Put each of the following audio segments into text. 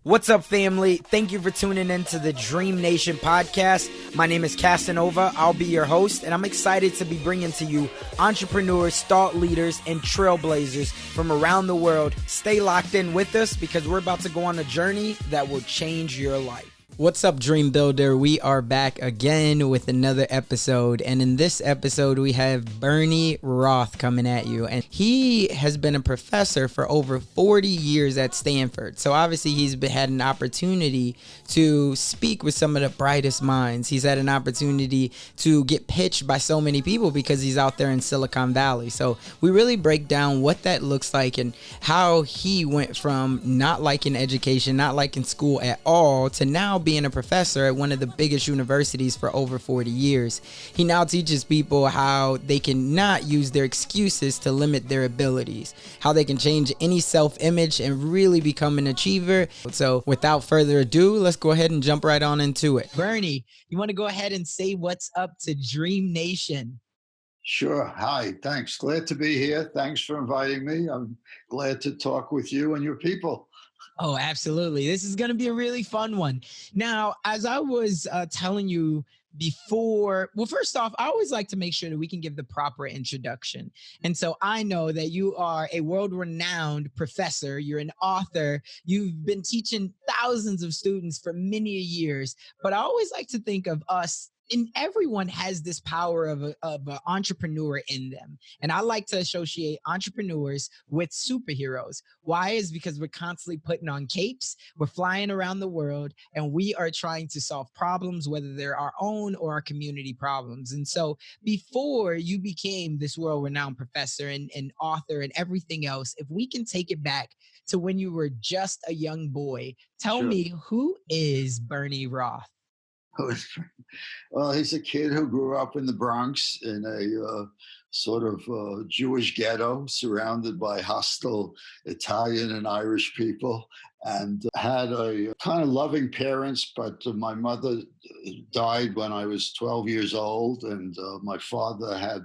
What's up, family? Thank you for tuning in to the DreamNation podcast. My name is Casanova. I'll be your host, and I'm excited to be bringing to you entrepreneurs, thought leaders, and trailblazers from around the world. Stay locked in with us because we're about to go on a journey that will change your life. What's up, Dream Builder? We are back again with another episode, and in this episode we have Bernie Roth coming at you, and he has been a professor for over 40 years at Stanford. So obviously he's had an opportunity to speak with some of the brightest minds. He's had an opportunity to get pitched by so many people because he's out there in Silicon Valley. So we really break down what that looks like and how he went from not liking education, not liking school at all, to now being a professor at one of the biggest universities for over 40 years. He now teaches people how they can not use their excuses to limit their abilities, how they can change any self-image and really become an achiever. So without further ado, let's go ahead and jump right on into it. Bernie, you want to go ahead and say what's up to Dream Nation? Sure. Hi. Thanks. Glad to be here. Thanks for inviting me. I'm glad to talk with you and your people. Oh, absolutely. This is going to be a really fun one. Now, as I was telling you before, well, first off, I always like to make sure that we can give the proper introduction. And so I know that you are a world-renowned professor. You're an author. You've been teaching thousands of students for many years. But I always like to think of us, and everyone has this power of an entrepreneur in them. And I like to associate entrepreneurs with superheroes. Why? Is because we're constantly putting on capes, we're flying around the world, and we are trying to solve problems, whether they're our own or our community problems. And so before you became this world-renowned professor and author and everything else, if we can take it back to when you were just a young boy, tell Sure. me, who is Bernie Roth? Well, he's a kid who grew up in the Bronx in a sort of Jewish ghetto surrounded by hostile Italian and Irish people, and had a kind of loving parents. But my mother died when I was 12 years old, and my father had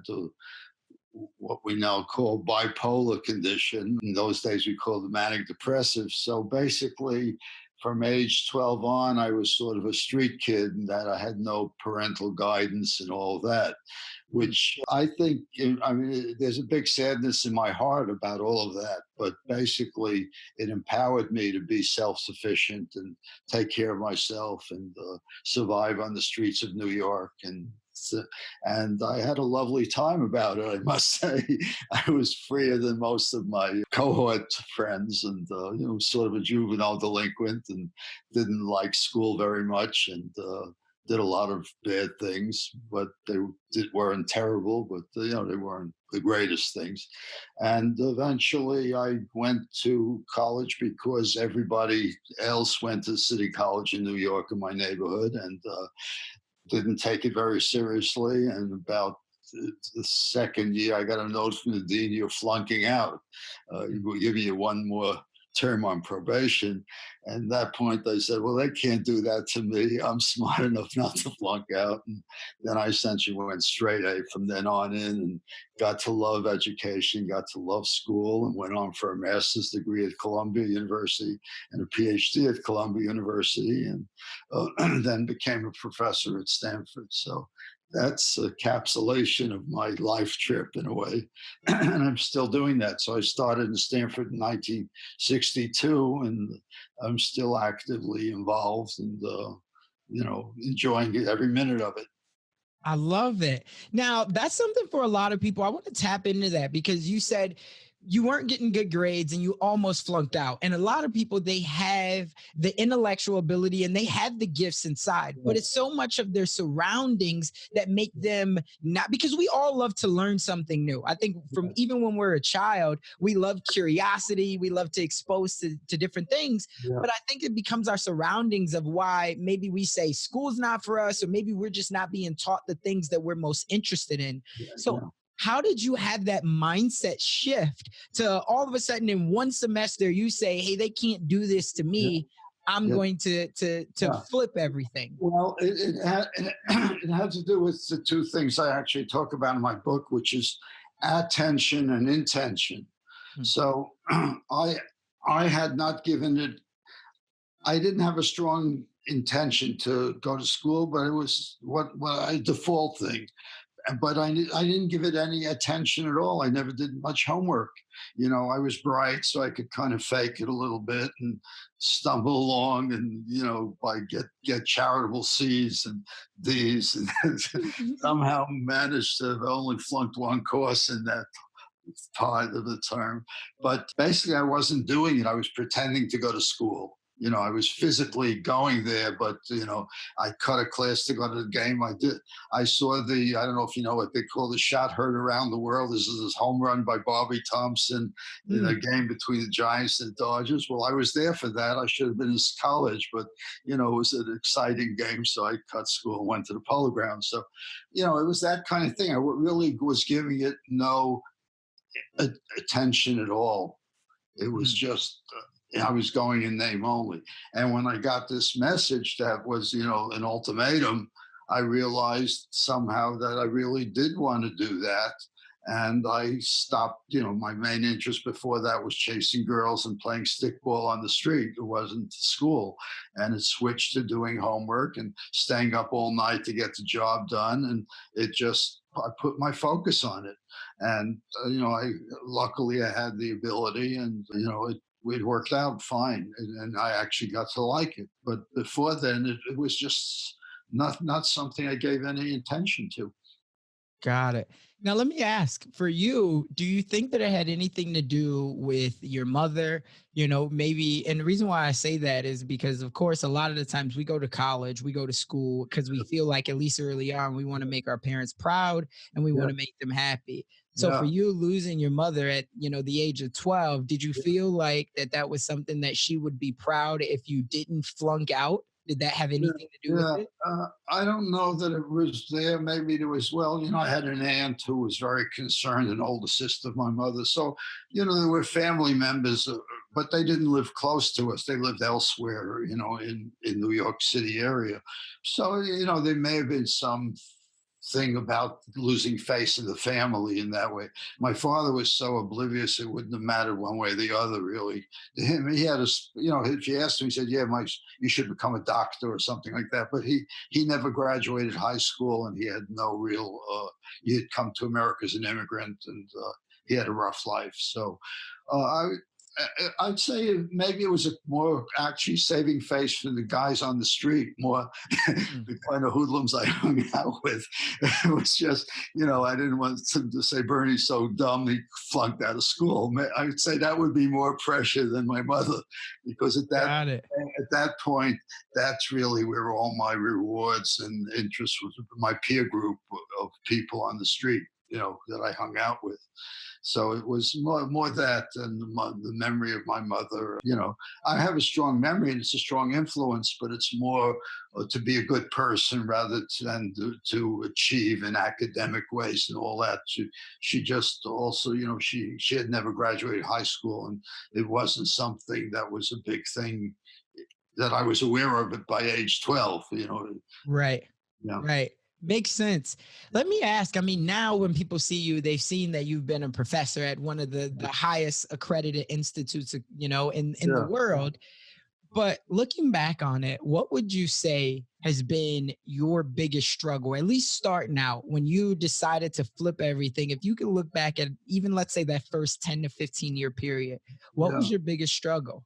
what we now call bipolar condition. In those days, we called it manic depressive. So basically, from age 12 on, I was sort of a street kid, and that I had no parental guidance and all that, which I think, I mean, there's a big sadness in my heart about all of that. But basically, it empowered me to be self-sufficient and take care of myself and survive on the streets of New York. And I had a lovely time about it, I must say. I was freer than most of my cohort friends, and sort of a juvenile delinquent, and didn't like school very much, and did a lot of bad things. But they weren't terrible, but they weren't the greatest things. And eventually, I went to college because everybody else went to City College in New York in my neighborhood, and didn't take it very seriously. And about the second year, I got a note from the dean, "You're flunking out. We'll give you one more term on probation." And at that point, they said, "Well, they can't do that to me. I'm smart enough not to flunk out." And then I essentially went straight A from then on in, and got to love education, got to love school, and went on for a master's degree at Columbia University and a PhD at Columbia University, and then became a professor at Stanford. So that's a capsulation of my life trip in a way. And I'm still doing that. So I started in Stanford in 1962, and I'm still actively involved and, enjoying every minute of it. I love it. Now, that's something for a lot of people. I want to tap into that because you said you weren't getting good grades and you almost flunked out. And a lot of people, they have the intellectual ability and they have the gifts inside, but it's so much of their surroundings that make them not, because we all love to learn something new. I think from even when we're a child, we love curiosity. We love to expose to different things. Yeah. But I think it becomes our surroundings of why maybe we say school's not for us, or maybe we're just not being taught the things that we're most interested in. So how did you have that mindset shift to all of a sudden in one semester you say, "Hey, they can't do this to me. I'm going to flip everything"? Well, it had to do with the two things I actually talk about in my book, which is attention and intention. So I had not given it I didn't have a strong intention to go to school, but it was what I default thing. But I didn't give it any attention at all. I never did much homework. I was bright, so I could kind of fake it a little bit and stumble along, and by get charitable C's and D's, and somehow managed to have only flunked one course in that part of the term. But basically, I wasn't doing it. I was pretending to go to school. I was physically going there, but I cut a class to go to the game. I did. I saw I don't know if you know what they call the shot heard around the world. This is this home run by Bobby Thompson in a Mm. game between the Giants and the Dodgers. Well, I was there for that. I should have been in college, but it was an exciting game, so I cut school and went to the Polo Grounds. So, it was that kind of thing. I really was giving it no attention at all. It was Mm. just, I was going in name only. And when I got this message that was, an ultimatum, I realized somehow that I really did want to do that. And I stopped, my main interest before that was chasing girls and playing stickball on the street. It wasn't school. And it switched to doing homework and staying up all night to get the job done. And I put my focus on it. And, I luckily I had the ability, and, it worked out fine. And I actually got to like it. But before then, it was just not something I gave any attention to. Got it. Now, let me ask for you, do you think that it had anything to do with your mother? Maybe, and the reason why I say that is because, of course, a lot of the times we go to college, we go to school because we feel like, at least early on, we want to make our parents proud and we Yeah. want to make them happy. So for Yeah. you losing your mother at, the age of 12, did you feel like that was something that she would be proud if you didn't flunk out? Did that have Yeah, anything to do with yeah. it? I don't know that it was there. Maybe there was. Well, I had an aunt who was very concerned, an older sister of my mother. So, there were family members, but they didn't live close to us. They lived elsewhere, in New York City area. So, there may have been some thing about losing face in the family in that way. My father was so oblivious; it wouldn't have mattered one way or the other, really. To him, he had a, if you asked him, he said, "Yeah, you should become a doctor or something like that." But he never graduated high school, and he had no real. He had come to America as an immigrant, and he had a rough life. So, I'd say maybe it was a more actually saving face for the guys on the street, more Mm. the kind of hoodlums I hung out with. It was just, I didn't want them to say Bernie's so dumb he flunked out of school. I would say that would be more pressure than my mother, because Got it. at that point, that's really where all my rewards and interests was, my peer group of people on the street, that I hung out with. So it was more that and the memory of my mother. I have a strong memory and it's a strong influence, but it's more to be a good person rather than to achieve in academic ways and all that. She just also, she had never graduated high school, and it wasn't something that was a big thing that I was aware of it by age 12. Right. Yeah, Right. Makes sense. Let me ask, I mean, now when people see you, they've seen that you've been a professor at one of the highest accredited institutes, in the yeah. world. But looking back on it, what would you say has been your biggest struggle, at least starting out when you decided to flip everything? If you could look back at even, let's say, that first 10 to 15-year period, what was Yeah. your biggest struggle?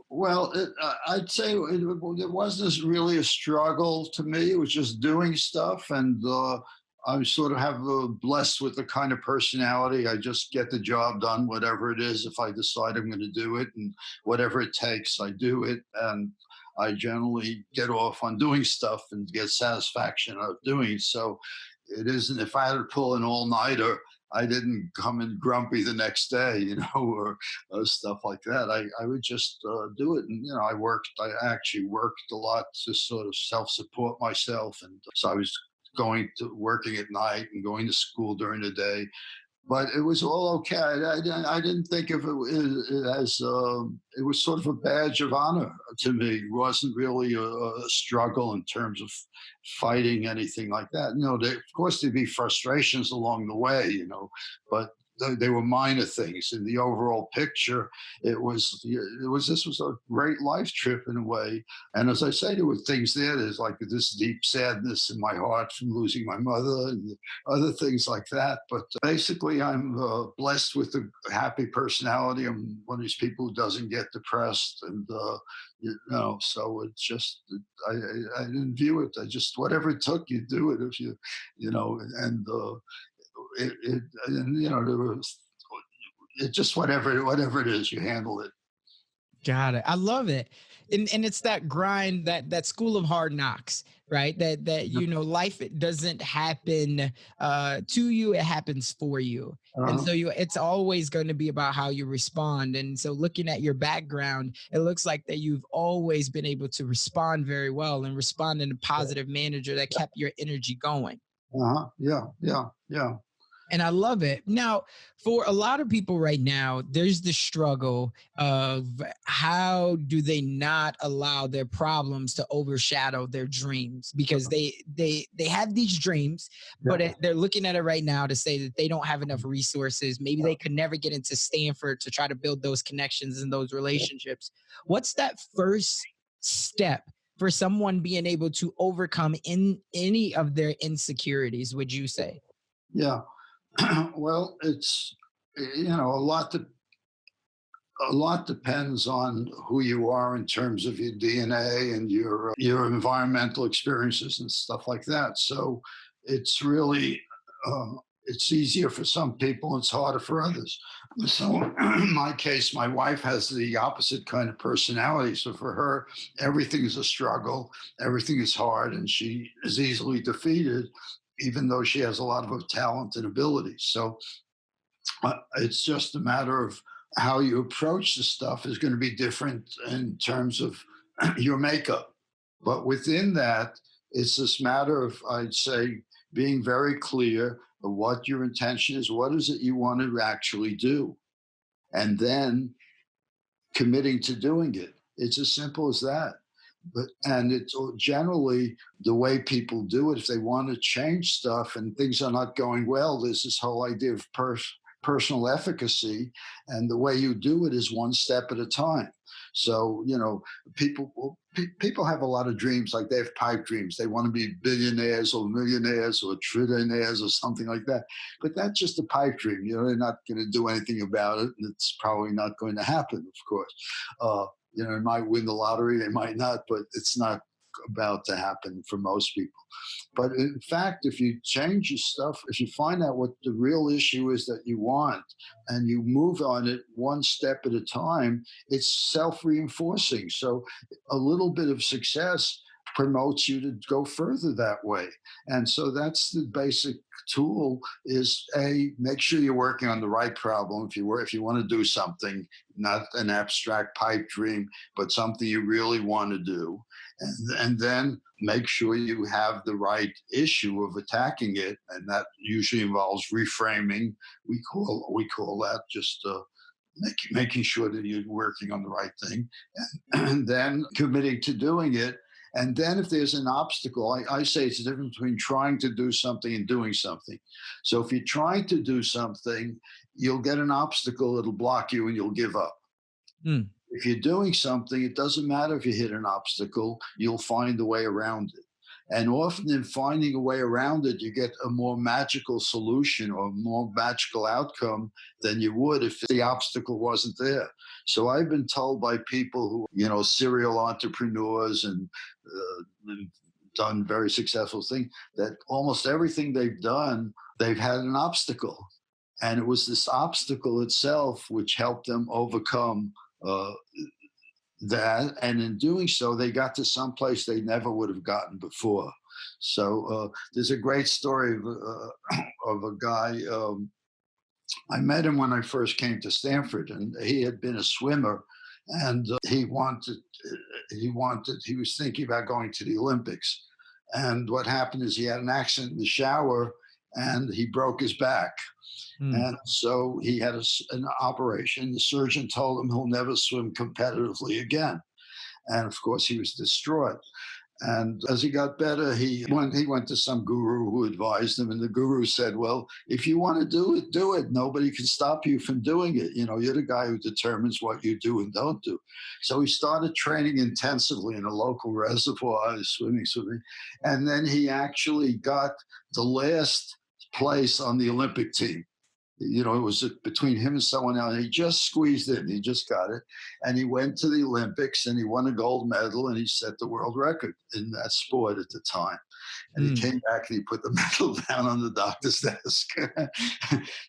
Well, I'd say it wasn't really a struggle to me. It was just doing stuff, and I sort of have blessed with the kind of personality. I just get the job done, whatever it is. If I decide I'm going to do it, and whatever it takes, I do it. And I generally get off on doing stuff and get satisfaction out of doing it. So it isn't. If I had to pull an all-nighter, I didn't come in grumpy the next day, or stuff like that. I would just do it. And, I actually worked a lot to sort of self support myself. And so I was going to working at night and going to school during the day, but it was all okay. I didn't think of it as it was sort of a badge of honor to me. It wasn't really a struggle in terms of fighting anything like that. Of course, there'd be frustrations along the way, but they were minor things. In the overall picture, this was a great life trip in a way. And as I say, there were things there. There's like this deep sadness in my heart from losing my mother and other things like that. But basically, I'm blessed with a happy personality. I'm one of these people who doesn't get depressed, and so it's just I didn't view it. I just whatever it took, you do it if and there was it just whatever it is, you handle it. Got it. I love it. And it's that grind, that school of hard knocks, right? That life, it doesn't happen to you, it happens for you. And Uh-huh. so it's always going to be about how you respond. And so looking at your background, it looks like that you've always been able to respond very well and respond in a positive manner that kept your energy going. Uh-huh. Yeah, yeah, yeah. And I love it. Now, for a lot of people right now, there's the struggle of how do they not allow their problems to overshadow their dreams, because they have these dreams, but Yeah. they're looking at it right now to say that they don't have enough resources. Maybe they could never get into Stanford to try to build those connections and those relationships. What's that first step for someone being able to overcome in any of their insecurities, would you say? Yeah. Well, it's a lot depends on who you are in terms of your DNA and your environmental experiences and stuff like that. So it's really it's easier for some people, it's harder for others. So in my case, my wife has the opposite kind of personality. So for her, everything is a struggle, everything is hard, and she is easily defeated, even though she has a lot of talent and ability. So it's just a matter of how you approach the stuff is going to be different in terms of your makeup. But within that, it's this matter of, I'd say, being very clear of what your intention is. What is it you want to actually do? And then committing to doing it. It's as simple as that. And it's generally the way people do it. If they want to change stuff and things are not going well, there's this whole idea of personal efficacy, and the way you do it is one step at a time. So people have a lot of dreams, like they have pipe dreams. They want to be billionaires or millionaires or trillionaires or something like that. But that's just a pipe dream. They're not going to do anything about it, and it's probably not going to happen, of course. They might win the lottery, they might not, but it's not about to happen for most people. But in fact, if you change your stuff, if you find out what the real issue is that you want and you move on it one step at a time, it's self reinforcing. So a little bit of success promotes you to go further that way. And so that's the basic tool is make sure you're working on the right problem. If you want to do something, not an abstract pipe dream, but something you really want to do, and then make sure you have the right issue of attacking it, and that usually involves reframing. We call that just making sure that you're working on the right thing, and then committing to doing it. And then if there's an obstacle, I say it's the difference between trying to do something and doing something. So if you're trying to do something, you'll get an obstacle, it'll block you, and you'll give up. Mm. If you're doing something, it doesn't matter if you hit an obstacle, you'll find a way around it. And often in finding a way around it, you get a more magical solution or a more magical outcome than you would if the obstacle wasn't there. So I've been told by people who, serial entrepreneurs and done very successful things, that almost everything they've done, they've had an obstacle. And it was this obstacle itself which helped them overcome uh, that, and in doing so they got to some place they never would have gotten before. So there's a great story of a guy. I met him when I first came to Stanford, and he had been a swimmer, and he was thinking about going to the Olympics. And what happened is he had an accident in the shower and he broke his back. Mm. And so he had an operation. The surgeon told him he'll never swim competitively again. And of course, he was distraught. And as he got better, he went to some guru who advised him, and the guru said, "Well, if you want to do it, do it. Nobody can stop you from doing it. You're the guy who determines what you do and don't do." So he started training intensively in a local reservoir, swimming, and then he actually got the last place on the Olympic team. It was between him and someone else. He just squeezed in. He just got it. And he went to the Olympics and he won a gold medal and he set the world record in that sport at the time. And he Mm. came back and he put the medal down on the doctor's desk.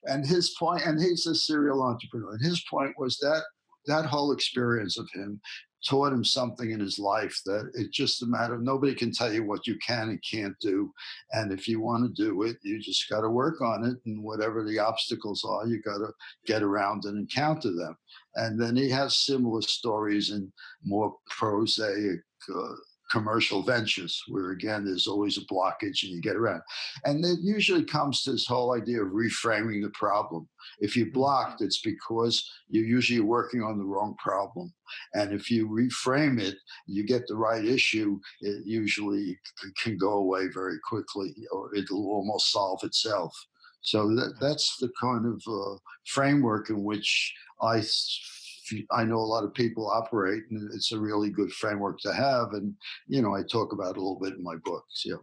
And his point, and he's a serial entrepreneur, and his point was that that whole experience of him taught him something in his life, that it's just a matter of nobody can tell you what you can and can't do. And if you want to do it, you just got to work on it. And whatever the obstacles are, you got to get around and encounter them. And then he has similar stories in more prosaic commercial ventures where, again, there's always a blockage and you get around. And it usually comes to this whole idea of reframing the problem. If you're blocked, it's because you're usually working on the wrong problem. And if you reframe it, you get the right issue, it usually can go away very quickly, or it'll almost solve itself. So that's the kind of framework in which I know a lot of people operate, and it's a really good framework to have. And I talk about it a little bit in my books. Yeah.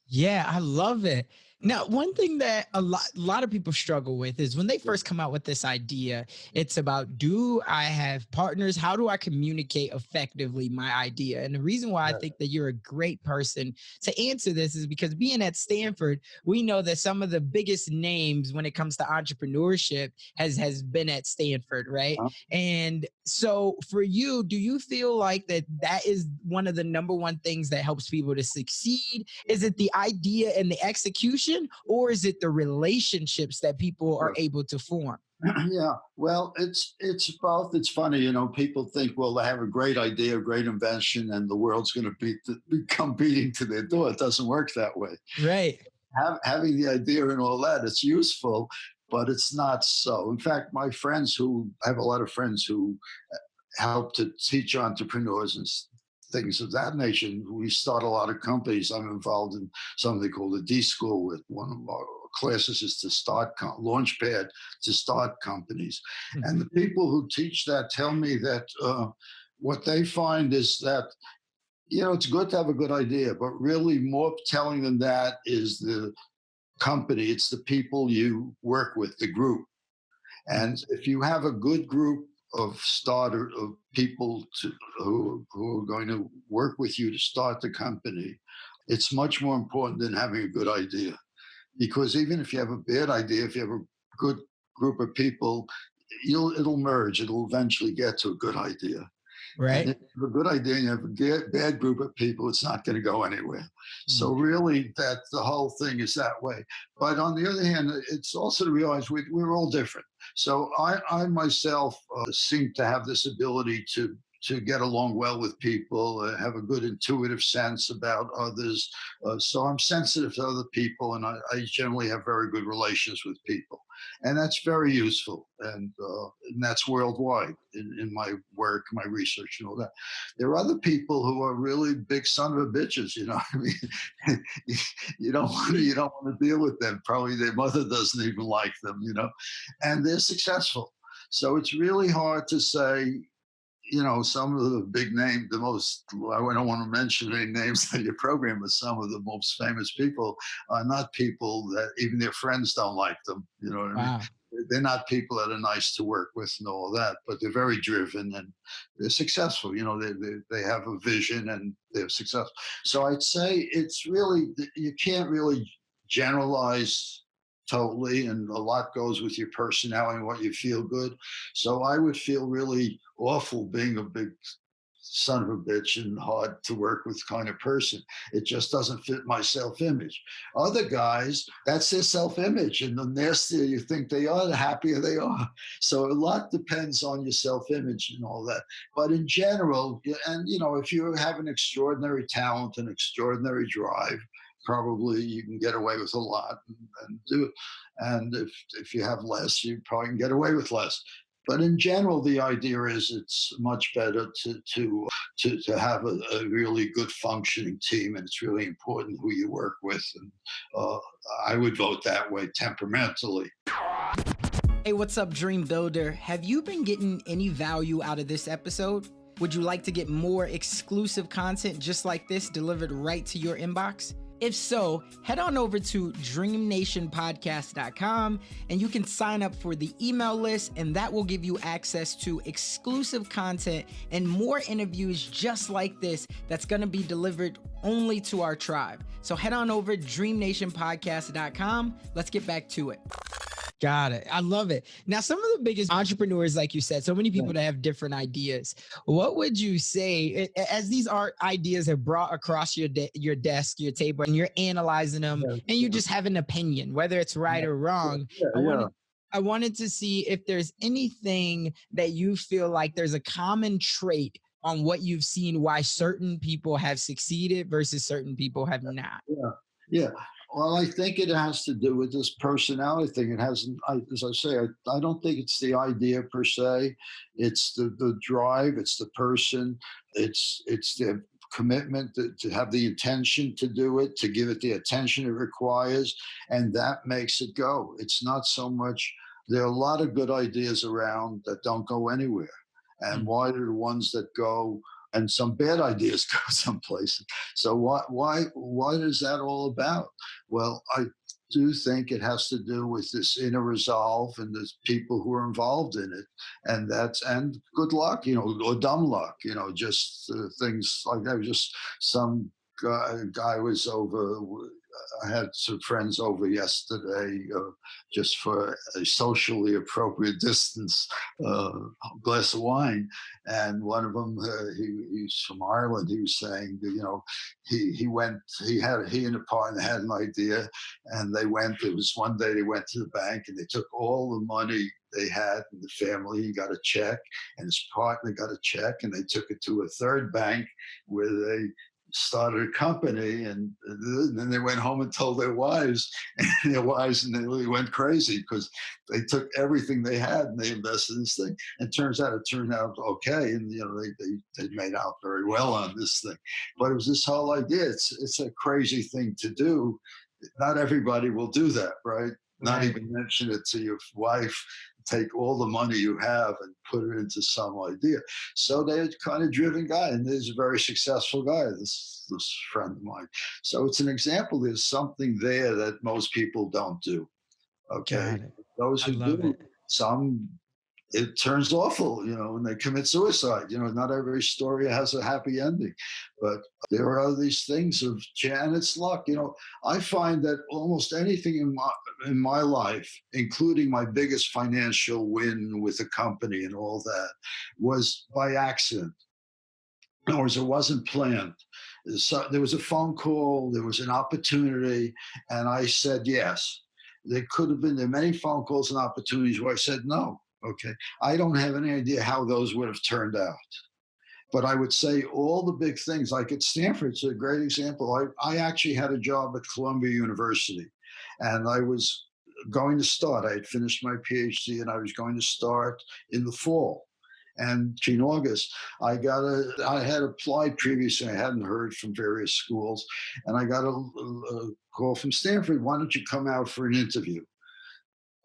Yeah, I love it. Now, one thing that a lot of people struggle with is when they first come out with this idea, it's about, do I have partners? How do I communicate effectively my idea? And the reason why I Yeah. think that you're a great person to answer this is because being at Stanford, we know that some of the biggest names when it comes to entrepreneurship has been at Stanford, right? Uh, And so for you, do you feel like that is one of the number one things that helps people to succeed? Is it the idea and the execution, or is it the relationships that people are able to form? Yeah, well, it's both. It's funny, people think, well, they have a great idea, a great invention, and the world's going to become beating to their door. It doesn't work that way. Right. Having the idea and all that, it's useful, but it's not so. In fact, I have a lot of friends who help to teach entrepreneurs and things of that nature. We start a lot of companies. I'm involved in something called the D School, with one of our classes is to start launchpad to start companies. And the people who teach that tell me that what they find is that it's good to have a good idea, but really more telling than that is the company. It's the people you work with, the group. And if you have a good group of people who are going to work with you to start the company, it's much more important than having a good idea. Because even if you have a bad idea, if you have a good group of people, it'll merge. It'll eventually get to a good idea. And Right. if you have a good idea and you have a bad group of people, it's not going to go anywhere. So really, that the whole thing is that way. But on the other hand, it's also to realize we're all different. So I myself seem to have this ability to get along well with people, have a good intuitive sense about others. So I'm sensitive to other people, and I generally have very good relations with people, and that's very useful. And that's worldwide in my work, my research, and all that. There are other people who are really big son of a bitches. I mean, you don't want to deal with them. Probably their mother doesn't even like them. And they're successful. So it's really hard to say, some of the big name, I don't want to mention any names in your program, but some of the most famous people are not people that even their friends don't like them. You know what I mean? Wow. They're not people that are nice to work with and all that, but they're very driven and they're successful. They have a vision and they're successful. So I'd say it's really, you can't really generalize totally, and a lot goes with your personality and what you feel good. So I would feel really awful being a big son of a bitch and hard to work with kind of person. It just doesn't fit my self-image. Other guys, that's their self-image, and the nastier you think they are, the happier they are. So a lot depends on your self-image and all that. But in general, and if you have an extraordinary talent and extraordinary drive, probably you can get away with a lot and do it. And if you have less, you probably can get away with less. But in general, the idea is it's much better to have a really good functioning team, and it's really important who you work with. And uh, I would vote that way temperamentally. Hey, what's up, Dream Builder? Have you been getting any value out of this episode? Would you like to get more exclusive content just like this delivered right to your inbox? If so, head on over to dreamnationpodcast.com and you can sign up for the email list, and that will give you access to exclusive content and more interviews just like this that's going to be delivered only to our tribe. So head on over to dreamnationpodcast.com. Let's get back to it. Got it. I love it. Now, some of the biggest entrepreneurs, like you said, so many people that have different ideas. What would you say as these ideas are brought across your desk, your table, and you're analyzing them, and you just have an opinion, whether it's right or wrong? I wanted to see if there's anything that you feel like there's a common trait on what you've seen, why certain people have succeeded versus certain people have not. Yeah. Well, I think it has to do with this personality thing. It hasn't, as I say, I don't think it's the idea per se. It's the drive. It's the person. It's the commitment to have the intention to do it, to give it the attention it requires, and that makes it go. It's not so much. There are a lot of good ideas around that don't go anywhere, and why are the ones that go? And some bad ideas go someplace. So why is that all about? Well, I do think it has to do with this inner resolve and the people who are involved in it, and good luck, or dumb luck, just things like that. Just some guy was over. I had some friends over yesterday, just for a socially appropriate distance, glass of wine. And one of them, he's from Ireland. He was saying, he and a partner had an idea, and they went. It was one day they went to the bank and they took all the money they had in the family. He got a check, and his partner got a check, and they took it to a third bank where they started a company, and then they went home and told their wives, and they really went crazy because they took everything they had and they invested in this thing. And it turned out okay, and they made out very well on this thing. But it was this whole idea. It's a crazy thing to do. Not everybody will do that, right? Not even mention it to your wife. Take all the money you have and put it into some idea. So they're kind of driven guy, and he's a very successful guy, this friend of mine. So it's an example. There's something there that most people don't do. Okay. Those who do, it turns awful, when they commit suicide. Not every story has a happy ending, but there are these things and it's luck. I find that almost anything in my life, including my biggest financial win with a company and all that, was by accident. In other words, it wasn't planned. So there was a phone call, there was an opportunity, and I said yes. There are many phone calls and opportunities where I said no. Okay. I don't have any idea how those would have turned out. But I would say all the big things, like at Stanford, it's a great example. I actually had a job at Columbia University, and I was going to start. I had finished my PhD, and I was going to start in the fall. And in August, I had applied previously. I hadn't heard from various schools, and I got a call from Stanford. Why don't you come out for an interview?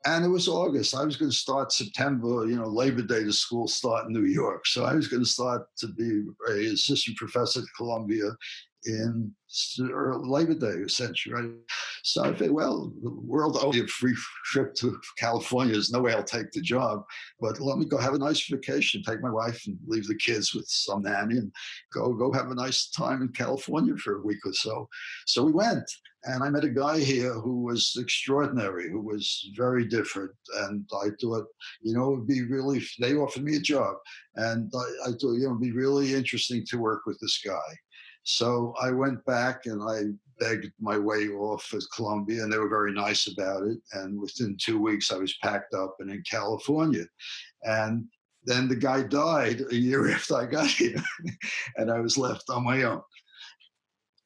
And it was August. I was going to start September, Labor Day, the school start in New York. So I was going to start to be an assistant professor at Columbia in Labor Day, essentially, right? So I figured, well, the world owes me a free trip to California. There's no way I'll take the job, but let me go have a nice vacation, take my wife and leave the kids with some nanny and go have a nice time in California for a week or so. So we went. And I met a guy here who was extraordinary, who was very different. And I thought, it would be they offered me a job. And I thought, it'd be really interesting to work with this guy. So I went back and I begged my way off at Columbia, and they were very nice about it. And within 2 weeks, I was packed up and in California. And then the guy died a year after I got here, and I was left on my own.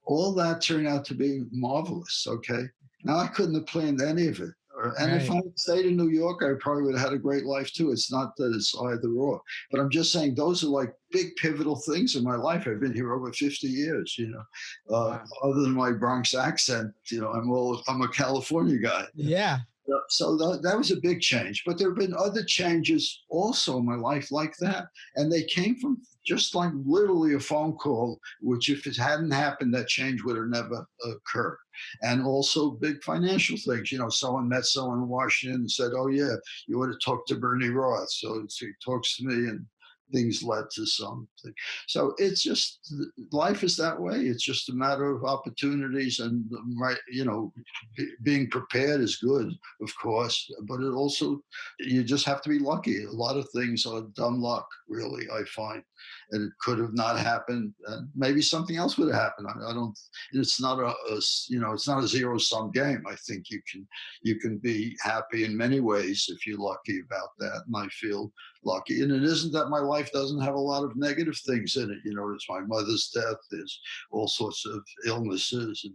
All that turned out to be marvelous, okay? Now, I couldn't have planned any of it, And if I Right. had stayed in New York, I probably would have had a great life too. It's not that it's either or, but I'm just saying those are like big pivotal things in my life. I've been here over 50 years, Wow. other than my Bronx accent, I'm a California guy. Yeah. So that was a big change. But there have been other changes also in my life like that. And they came from just like literally a phone call, which if it hadn't happened, that change would have never occurred. And also big financial things. Someone met someone in Washington and said, oh, yeah, you ought to talk to Bernie Roth. So he talks to me and things led to something. So it's just life is that way. It's just a matter of opportunities and right, being prepared is good, of course, but it also you just have to be lucky. A lot of things are dumb luck, really. I find, and it could have not happened, and maybe something else would have happened. I don't. It's not it's not a zero sum game. I think you can be happy in many ways if you're lucky about that, and I feel lucky. And it isn't that my life doesn't have a lot of negative things in it. There's my mother's death, there's all sorts of illnesses, and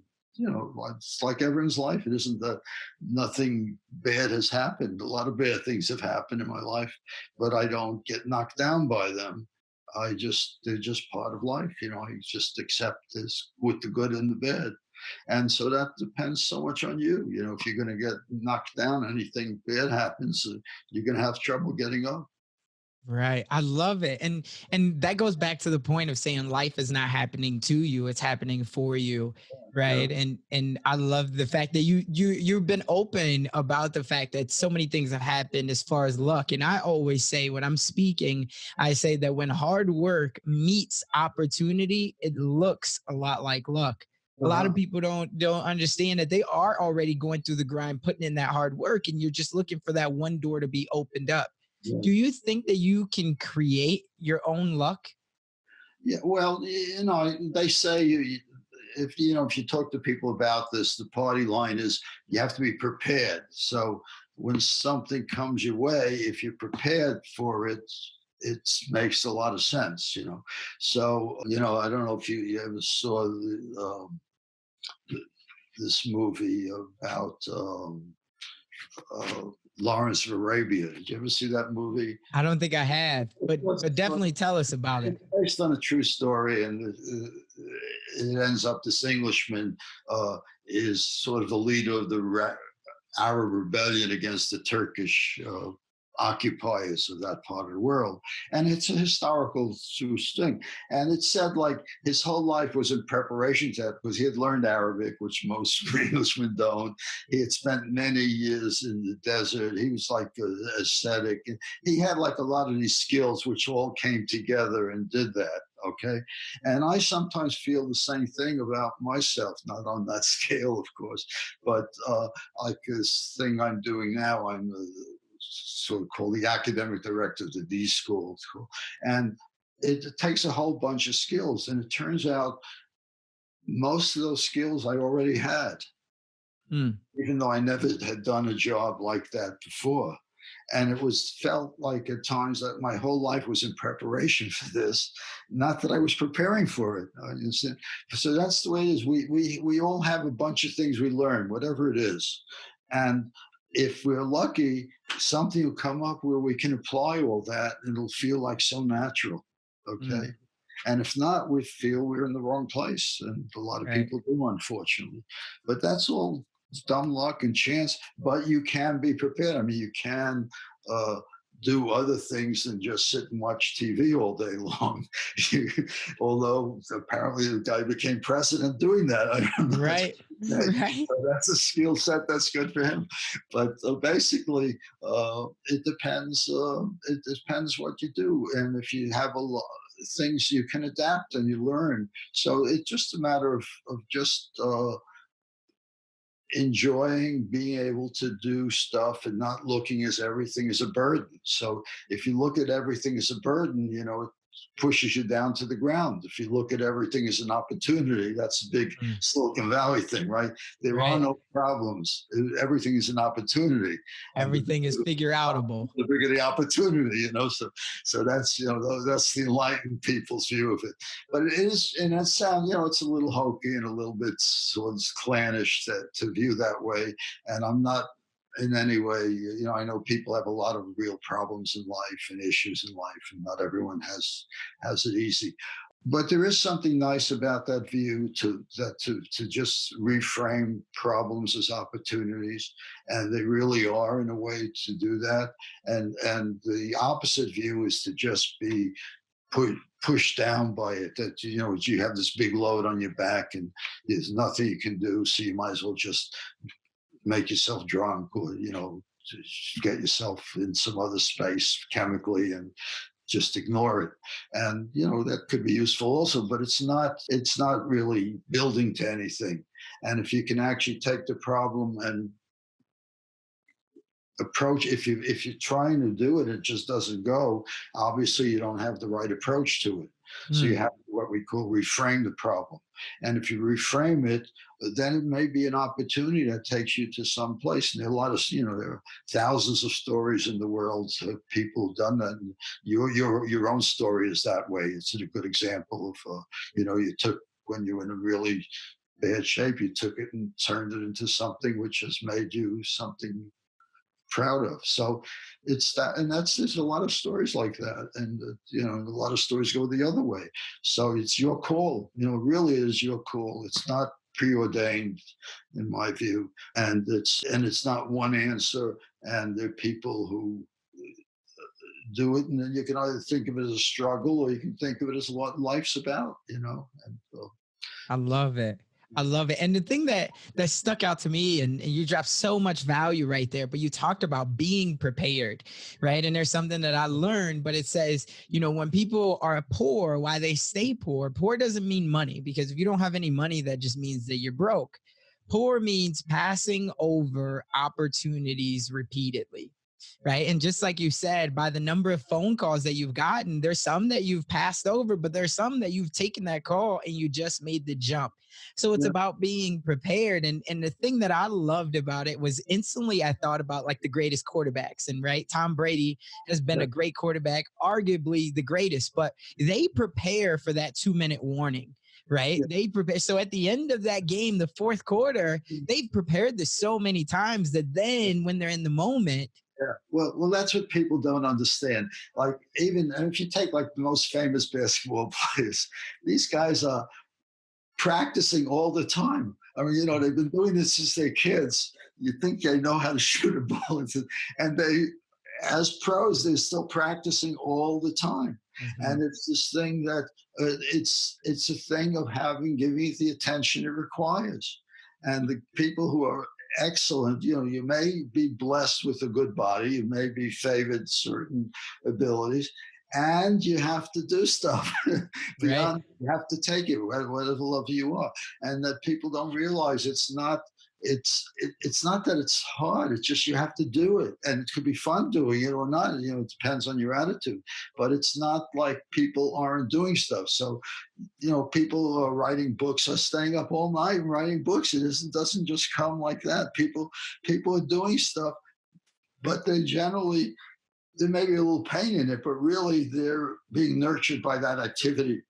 it's like everyone's life. It isn't that nothing bad has happened. A lot of bad things have happened in my life, but I don't get knocked down by them. They're just part of life. I just accept this with the good and the bad. And so that depends so much on you. If you're going to get knocked down, anything bad happens, you're going to have trouble getting up. Right. I love it. And that goes back to the point of saying life is not happening to you, it's happening for you. Yeah. Right. And I love the fact that you've been open about the fact that so many things have happened as far as luck. And I always say when I'm speaking, I say that when hard work meets opportunity, it looks a lot like luck. A lot of Uh-huh. people don't understand that they are already going through the grind, putting in that hard work, and you're just looking for that one door to be opened up. Yeah. Do you think that you can create your own luck? Yeah, well, they say if you talk to people about this, the party line is you have to be prepared. So when something comes your way, if you're prepared for it, it makes a lot of sense. So I don't know if you ever saw this movie about uh, Lawrence of Arabia. Did you ever see that movie? I don't think I have, but definitely tell us about it. It's based on a true story, and it ends up this Englishman is sort of the leader of the Arab rebellion against the Turkish occupiers of that part of the world. And it's a historical true thing. And it said like his whole life was in preparation to that because he had learned Arabic, which most Englishmen don't. He had spent many years in the desert. He was like an ascetic. And he had like a lot of these skills which all came together and did that. Okay. And I sometimes feel the same thing about myself, not on that scale, of course, but like this thing I'm doing now, I'm so called the academic director of the D school. And it takes a whole bunch of skills. And it turns out most of those skills I already had, Mm, even though I never had done a job like that before. And it was felt like at times that my whole life was in preparation for this, not that I was preparing for it. So that's the way it is. We all have a bunch of things we learn, whatever it is, and if we're lucky, something will come up where we can apply all that, and it'll feel like so natural. Okay. mm, And if not, we feel we're in the wrong place. And a lot of right. people do, unfortunately. But that's all dumb luck and chance. But you can be prepared. I mean, you can uh, do other things than just sit and watch TV all day long. Although apparently the guy became president doing that. I don't know. Right. Right. That's a skill set that's good for him. But basically, it depends. It depends what you do, and if you have a lot things you can adapt and you learn. So it's just a matter of just enjoying being able to do stuff and not looking as everything as a burden. So if you look at everything as a burden, it pushes you down to the ground. If you look at everything as an opportunity, that's a big Mm, Silicon Valley thing, right? There are right. no problems. Everything is an opportunity. And Everything is figure outable. the bigger the opportunity. So that's that's the enlightened people's view of it. But it is, and that sound, it's a little hokey and a little bit sort of clannish to view that way. And I'm not in any way. I know people have a lot of real problems in life and issues in life, and not everyone has it easy. But there is something nice about that view, to just reframe problems as opportunities, and they really are, in a way, to do that. And the opposite view is to just be pushed down by it, that you have this big load on your back and there's nothing you can do, so you might as well just make yourself drunk, or just get yourself in some other space chemically and just ignore it. And that could be useful also, but it's not really building to anything. And if you can actually take the problem and approach, if you're trying to do it, it just doesn't go, obviously you don't have the right approach to it. So you Mm. have what we call reframe the problem. And if you reframe it, then it may be an opportunity that takes you to some place. And there are a lot of, there are thousands of stories in the world of people who've done that. And your own story is that way. It's a good example of, you took, when you were in a really bad shape, you took it and turned it into something which has made you something proud of. So it's that, and there's a lot of stories like that, and a lot of stories go the other way. So it's your call. It really is your call. It's not preordained, in my view, and it's not one answer. And there are people who do it, and then you can either think of it as a struggle, or you can think of it as what life's about. And I love it. I love it. And the thing that stuck out to me, and you dropped so much value right there, but you talked about being prepared, right? And there's something that I learned, but it says, when people are poor, why they stay poor, poor doesn't mean money, because if you don't have any money, that just means that you're broke. Poor means passing over opportunities repeatedly, right? And just like you said, by the number of phone calls that you've gotten, there's some that you've passed over, but there's some that you've taken that call and you just made the jump. So it's yeah, about being prepared. And the thing that I loved about it was, instantly I thought about like the greatest quarterbacks. And right, Tom Brady has been yeah, a great quarterback, arguably the greatest, but they prepare for that 2 minute warning. Right. yeah. They prepare. So at the end of that game, the fourth quarter, they've prepared this so many times that then when they're in the moment. Yeah. Well, that's what people don't understand. Like, even and if you take like the most famous basketball players, these guys are practicing all the time. I mean, they've been doing this since they're kids. You think they know how to shoot a ball, and they, as pros, they're still practicing all the time. Mhm. And it's this thing that it's a thing of giving it the attention it requires. And the people who are excellent, you may be blessed with a good body, you may be favored certain abilities, and you have to do stuff Right. beyond. You have to take it, whatever level you are. And that people don't realize, it's not that it's hard. It's just you have to do it, and it could be fun doing it or not. It depends on your attitude. But it's not like people aren't doing stuff. So people who are writing books are staying up all night and writing books. Doesn't just come like that. People are doing stuff, but there may be a little pain in it, but really they're being nurtured by that activity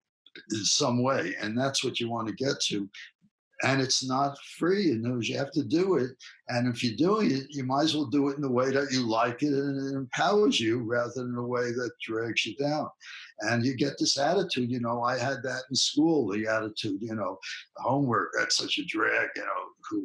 in some way, and that's what you want to get to. And it's not free. You have to do it. And if you're doing it, you might as well do it in the way that you like it and it empowers you, rather than in a way that drags you down. And you get this attitude. I had that in school, the attitude, homework, that's such a drag.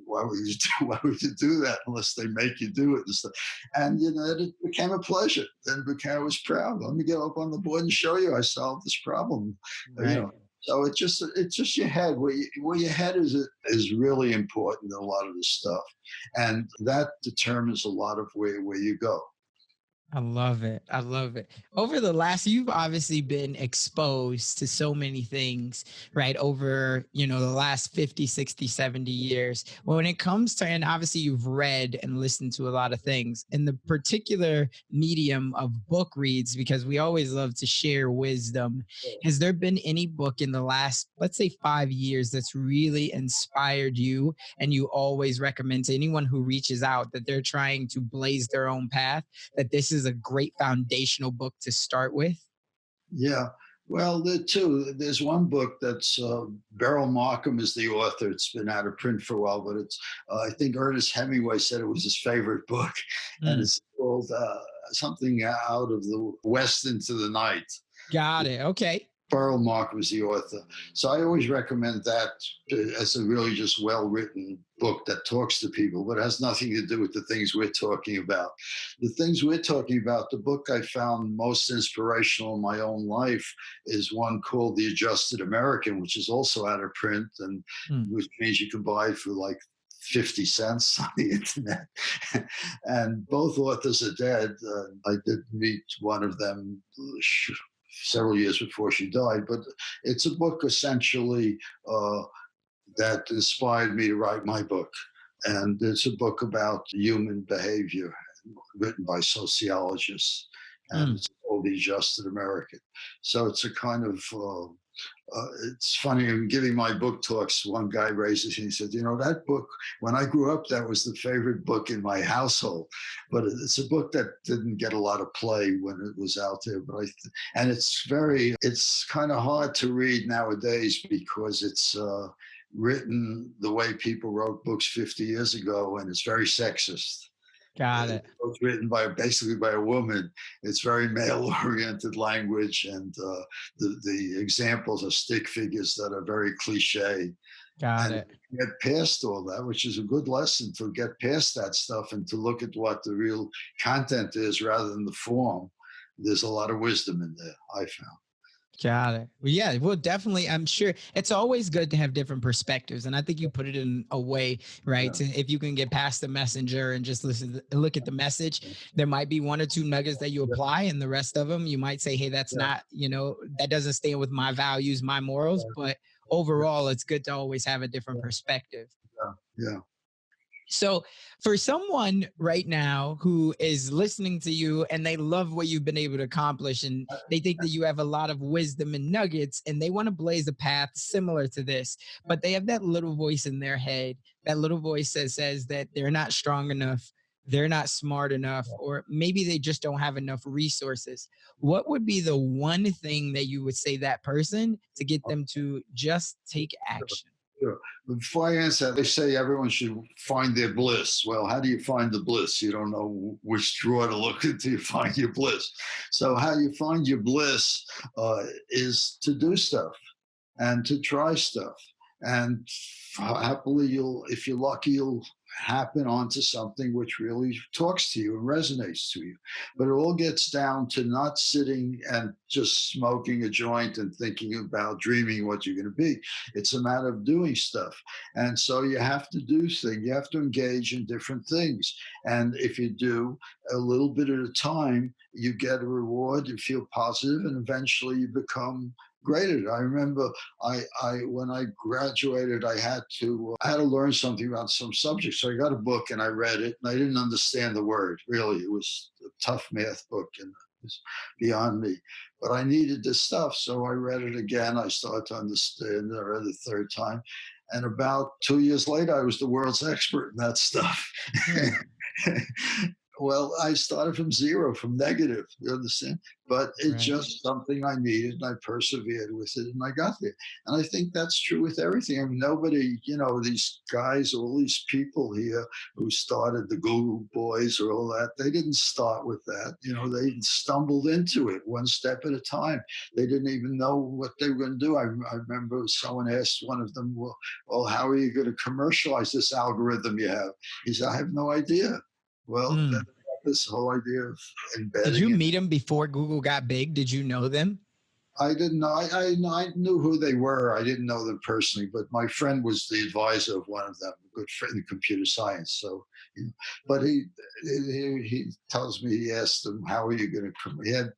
Why would you do, why would you do that unless they make you do it and stuff? And it became a pleasure. Then I was proud. Let me get up on the board and show you I solved this problem. You Right. know, so it's just your head. Where your head is really important in a lot of this stuff, and that determines a lot of where you go. I love it. I love it. Over the last, you've obviously been exposed to so many things, right? Over, the last 50, 60, 70 years. When it comes to, and obviously you've read and listened to a lot of things in the particular medium of book reads, because we always love to share wisdom. Has there been any book in the last, let's say, 5 years that's really inspired you and you always recommend to anyone who reaches out that they're trying to blaze their own path, that this is a great foundational book to start with? Yeah. Well, there are two. There's one book that's Beryl Markham is the author. It's been out of print for a while, but it's I think Ernest Hemingway said it was his favorite book, and Mm, it's called something out of the West into the night. got it. Okay. Pearl Mark was the author. So I always recommend that as a really just well written book that talks to people, but has nothing to do with the things we're talking about. The things we're talking about, the book I found most inspirational in my own life is one called The Adjusted American, which is also out of print, and Mm, which means you can buy it for like 50 cents on the internet. And both authors are dead. I did meet one of them several years before she died. But it's a book essentially that inspired me to write my book. And it's a book about human behavior written by sociologists. And mm. it's called The Adjusted American. So it's a kind of it's funny, in giving my book talks, one guy raises and he said, you know, that book, when I grew up, that was the favorite book in my household. But it's a book that didn't get a lot of play when it was out there. But and it's kind of hard to read nowadays because it's written the way people wrote books 50 years ago, and it's very sexist. Got it. It's written by basically by a woman. It's very male-oriented language, and the examples are stick figures that are very cliche. Got And it. get past all that, which is a good lesson to get past that stuff and to look at what the real content is rather than the form. There's a lot of wisdom in there, I found. Got it. Well, yeah, well, definitely. I'm sure it's always good to have different perspectives. And I think you put it in a way, right? Yeah. If you can get past the messenger and just look at the message, there might be one or two nuggets that you apply, and the rest of them, you might say, hey, that's Yeah. not, that doesn't stand with my values, my morals. But overall, it's good to always have a different perspective. Yeah. Yeah. So, for someone right now who is listening to you and they love what you've been able to accomplish and they think that you have a lot of wisdom and nuggets and they want to blaze a path similar to this, but they have that little voice in their head, that little voice that says that they're not strong enough, they're not smart enough, or maybe they just don't have enough resources. What would be the one thing that you would say that person to get them to just take action? Sure. Before I answer that, they say everyone should find their bliss. Well, how do you find the bliss? You don't know which drawer to look until you find your bliss. So, how you find your bliss is to do stuff and to try stuff. And happily, if you're lucky, you'll happen onto something which really talks to you and resonates to you. But it all gets down to not sitting and just smoking a joint and thinking about dreaming what you're going to be. It's a matter of doing stuff. And so you have to do things, you have to engage in different things. And if you do a little bit at a time, you get a reward, you feel positive, and eventually you become great at it. I remember I when I graduated, I had to learn something about some subject. So I got a book and I read it, and I didn't understand the word. Really, it was a tough math book and it was beyond me. But I needed this stuff, so I read it again. I started to understand. I read it the third time, and about 2 years later, I was the world's expert in that stuff. Hmm. Well, I started from zero, from negative, you understand? But it's Right. just something I needed and I persevered with it and I got there. And I think that's true with everything. I mean, nobody, these guys, all these people here who started the Google Boys or all that, they didn't start with that. They stumbled into it one step at a time. They didn't even know what they were going to do. I remember someone asked one of them, well, how are you going to commercialize this algorithm you have? He said, I have no idea. Well, Hmm. that's this whole idea of Did you embedding it. meet them before Google got big? Did you know them? I didn't know. I knew who they were. I didn't know them personally, but my friend was the advisor of one of them, a good friend in computer science. So, but he tells me he asked them, "How are you going to come?" He had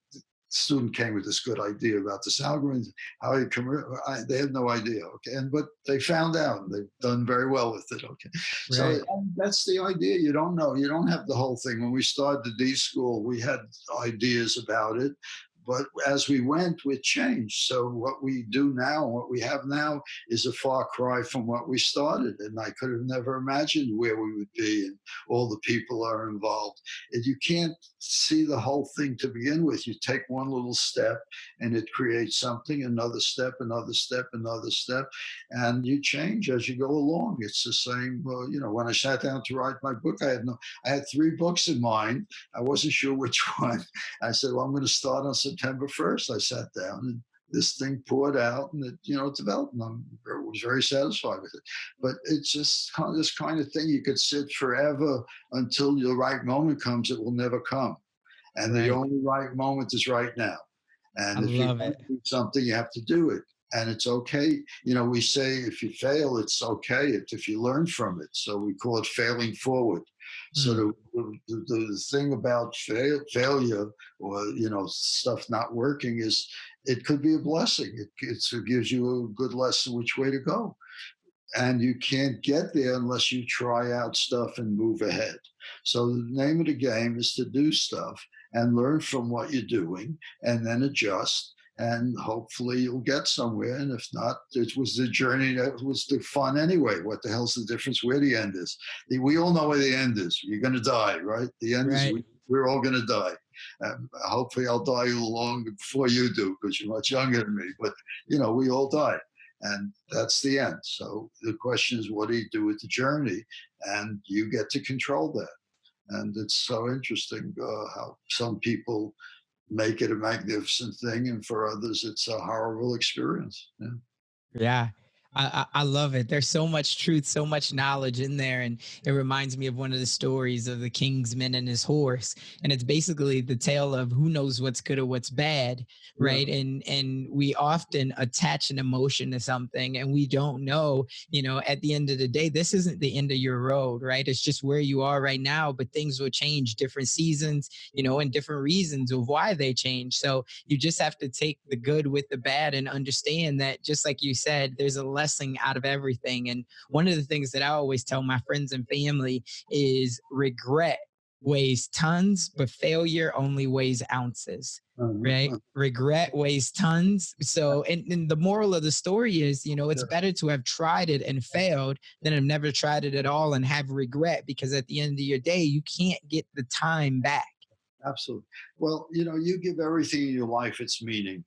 student came with this good idea about this algorithm. How you come? They had no idea. Okay, but they found out. And they've done very well with it. Okay, so Right. that's the idea. You don't know. You don't have the whole thing. When we started the D school, we had ideas about it, But as we went, we changed. So what we do now, what we have now, is a far cry from what we started. And I could have never imagined where we would be and all the people are involved. And you can't see the whole thing to begin with. You take one little step and it creates something, another step, another step, another step, and you change as you go along. It's the same, when I sat down to write my book, I had 3 books in mind. I wasn't sure which one. I said, well, I'm going to start on September 1st. I sat down and this thing poured out and it developed. And I was very satisfied with it. But it's just this kind of thing. You could sit forever until the right moment comes. It will never come. And the Right. only right moment is right now. I And if you love want it. to do something, you have to do it. And it's okay. We say if you fail, it's okay if you learn from it. So we call it failing forward. So Mm. the thing about failure or stuff not working is it could be a blessing. It gives you a good lesson which way to go. And you can't get there unless you try out stuff and move ahead. So the name of the game is to do stuff and learn from what you're doing and then adjust. And hopefully you'll get somewhere. And if not, it was the journey that was the fun anyway. What the hell's the difference where the end is? We all know where the end is. You're going to die, right? The end is Right. we're all going to die. Hopefully I'll die long before you do because you're much younger than me. But, we all die. And that's the end. So the question is, what do you do with the journey? And you get to control that. And it's so interesting how some people make it a magnificent thing, and for others, it's a horrible experience. Yeah. Yeah. I love it. There's so much truth, so much knowledge in there. And it reminds me of one of the stories of the Kingsman and his horse. And it's basically the tale of who knows what's good or what's bad. Yeah. Right. And we often attach an emotion to something and we don't know, at the end of the day, this isn't the end of your road, right? It's just where you are right now, but things will change, different seasons, and different reasons of why they change. So you just have to take the good with the bad and understand that, just like you said, there's a lesson out of everything. And one of the things that I always tell my friends and family is regret weighs tons, but failure only weighs ounces. Right? Uh-huh. Regret weighs tons. So, and the moral of the story is, it's Yeah, better to have tried it and failed than have never tried it at all and have regret, because at the end of your day, you can't get the time back. absolutely. Well, you give everything in your life its meaning.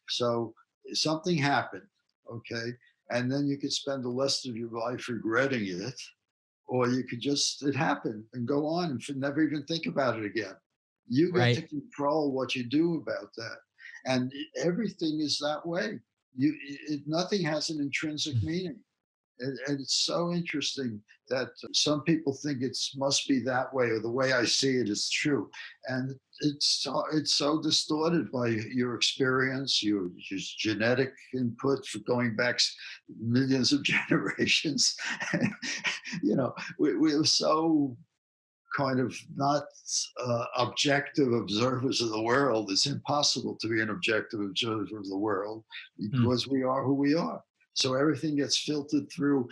So something happened, okay, and then you could spend the rest of your life regretting it, or you could just it happened and go on and never even think about it again. You get to Right. control what you do about that, and everything is that way. Nothing has an intrinsic meaning. And it's so interesting that some people think it must be that way, or the way I see it is true, and it's so distorted by your experience, your just genetic input for going back millions of generations. We're so kind of not objective observers of the world. It's impossible to be an objective observer of the world Mm. because we are who we are. So everything gets filtered through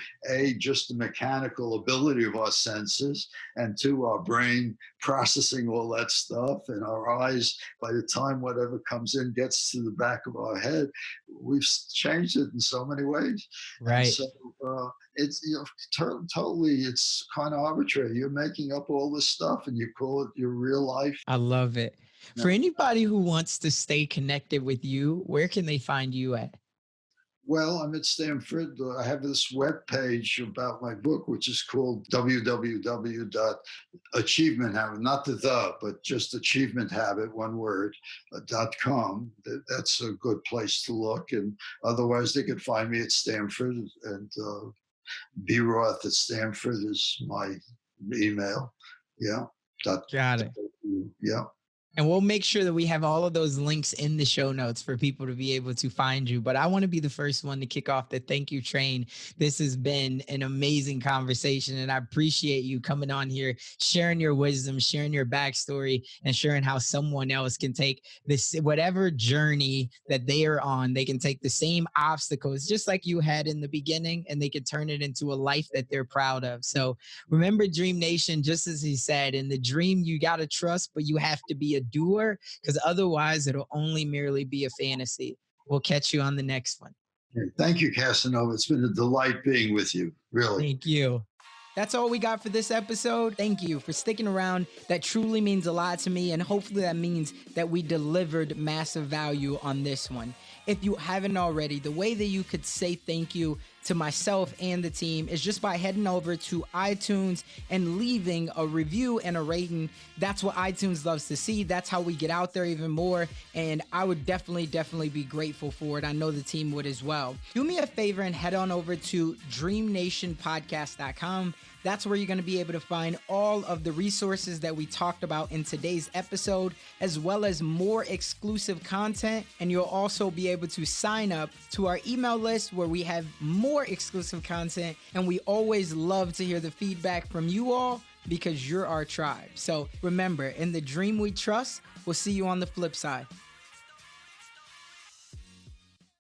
just the mechanical ability of our senses, and two, our brain processing all that stuff, and our eyes. By the time whatever comes in gets to the back of our head, we've changed it in so many ways, and Right. so it's totally it's kind of arbitrary. You're making up all this stuff, and you call it your real life. I love it. For Yeah. anybody who wants to stay connected with you, where can they find you at? Well, I'm at Stanford. I have this web page about my book, which is called www.achievementhabit, not but just achievement habit, one word, .com. That's a good place to look. And otherwise, they could find me at Stanford, and B. Roth at Stanford is my email. Yeah. Dot, Got it. yeah. And we'll make sure that we have all of those links in the show notes for people to be able to find you. But I want to be the first one to kick off the thank you train. This has been an amazing conversation, and I appreciate you coming on here, sharing your wisdom, sharing your backstory, and sharing how someone else can take this, whatever journey that they are on, they can take the same obstacles, just like you had in the beginning, and they can turn it into a life that they're proud of. So remember, Dream Nation, just as he said, in the dream, you got to trust, but you have to be a a doer, because otherwise it'll only merely be a fantasy. We'll catch you on the next one. Thank you, Casanova. It's been a delight being with you, really. Thank you. That's all we got for this episode. Thank you for sticking around. That truly means a lot to me, and hopefully that means that we delivered massive value on this one. If you haven't already, the way that you could say thank you to myself and the team is just by heading over to iTunes and leaving a review and a rating. That's what iTunes loves to see. That's how we get out there even more. And I would definitely be grateful for it. I know the team would as well. Do me a favor and head on over to dreamnationpodcast.com. That's where you're going to be able to find all of the resources that we talked about in today's episode, as well as more exclusive content. And you'll also be able to sign up to our email list where we have more exclusive content. And we always love to hear the feedback from you all because you're our tribe. So remember, in the dream we trust, we'll see you on the flip side.